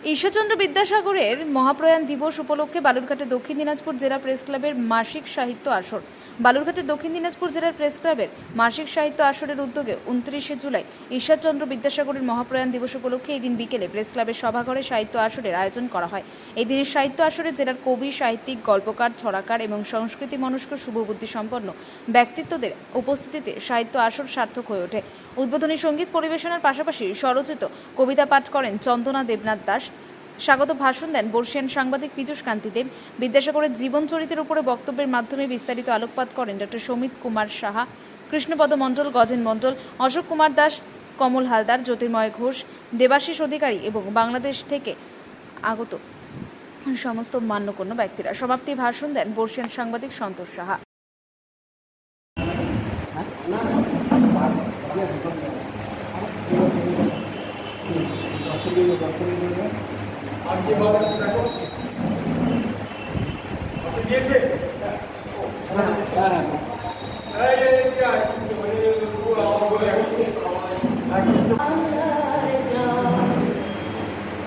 ঈশ্বরচন্দ্র বিদ্যাসাগরের মহাপ্রয়াণ দিবস উপলক্ষে বালুরঘাটে দক্ষিণ দিনাজপুর জেলা প্রেস ক্লাবের মাসিক সাহিত্য আসর। বালুরঘাটের দক্ষিণ দিনাজপুর জেলার প্রেস ক্লাবের মাসিক সাহিত্য আসরের উদ্যোগে 29শে জুলাই ঈশ্বরচন্দ্র বিদ্যাসাগরের মহাপ্রয়াণ দিবস উপলক্ষে এই দিন বিকেলে প্রেস ক্লাবের সভাঘরে সাহিত্য আসরের আয়োজন করা হয়। এই দিনের সাহিত্য আসরে জেলার কবি, সাহিত্যিক, গল্পকার, ছড়াকার এবং সংস্কৃতি মনস্ক শুভবুদ্ধি সম্পন্ন ব্যক্তিত্বদের উপস্থিতিতে সাহিত্য আসর সার্থক হয়ে ওঠে। উদ্বোধনী সঙ্গীত পরিবেশনার পাশাপাশি স্বরচিত কবিতা পাঠ করেন চন্দনা দেবনাথ দাস। স্বাগত ভাষণ দেন বর্ষিয়ান সাংবাদিক পীযূষ কান্তি দেব। বিদ্যাসাগরের জীবন চরিত্রের উপরে বক্তব্যের মাধ্যমে বিস্তারিত আলোকপাত করেন ডক্টর সমিত কুমার সাহা, কৃষ্ণপদ মণ্ডল, গজেন মণ্ডল, অশোক কুমার দাস, কমল হালদার, জ্যোতির্ময় ঘোষ, দেবাশিস অধিকারী এবং বাংলাদেশ থেকে আগত সমস্ত মান্যগণ্য ব্যক্তিরা। সমাপ্তি ভাষণ দেন বর্ষিয়ান সাংবাদিক সন্তোষ সাহা।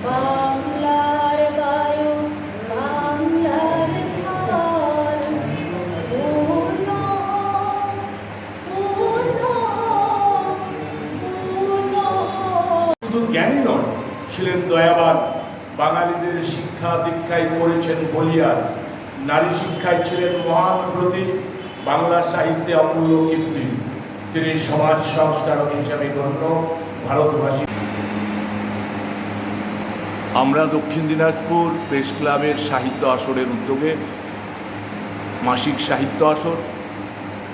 বাংলার বায়ু, বাংলার ধান, পূর্ণ পূর্ণ পূর্ণ। শুধু জ্ঞানী নন, ছিলেন দয়াবান। বাঙালিদের শিক্ষা দীক্ষায় করেছেন বলিয়ান। নারী শিক্ষায় ছিলেন মহান প্রতীক, বাংলা সাহিত্যে অমূল্য কীর্তি। তিনি সমাজ সংস্কারক হিসাবে গণ্য ভারতবাসী। আমরা দক্ষিণ দিনাজপুর প্রেস ক্লাবের সাহিত্য আসরের উদ্যোগে মাসিক সাহিত্য আসর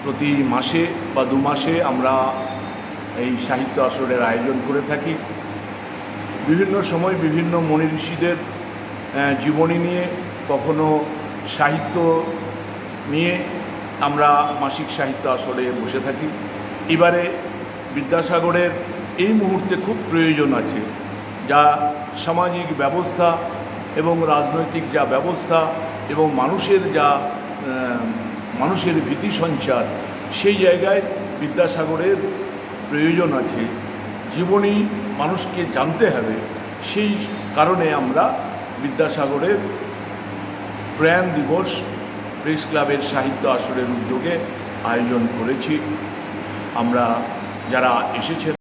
প্রতি মাসে বা 2 মাসে আমরা এই সাহিত্য আসরের আয়োজন করে থাকি। বিভিন্ন সময় বিভিন্ন মনি ঋষিদের জীবনী নিয়ে, কখনো সাহিত্য নিয়ে আমরা মাসিক সাহিত্য আসরে বসে থাকি। এবারে বিদ্যাসাগরের এই মুহূর্তে খুব প্রয়োজন আছে, যা সামাজিক ব্যবস্থা এবং রাজনৈতিক যা ব্যবস্থা এবং মানুষের ভীতি সঞ্চার, সেই জায়গায় বিদ্যাসাগরের প্রয়োজন আছে। জীবনী মানুষকে জানতে হবে, সেই কারণে আমরা বিদ্যাসাগরের প্রয়াণ দিবস প্রেস ক্লাবের সাহিত্য আসরের উদ্যোগে আয়োজন করেছি। আমরা যারা এসেছেন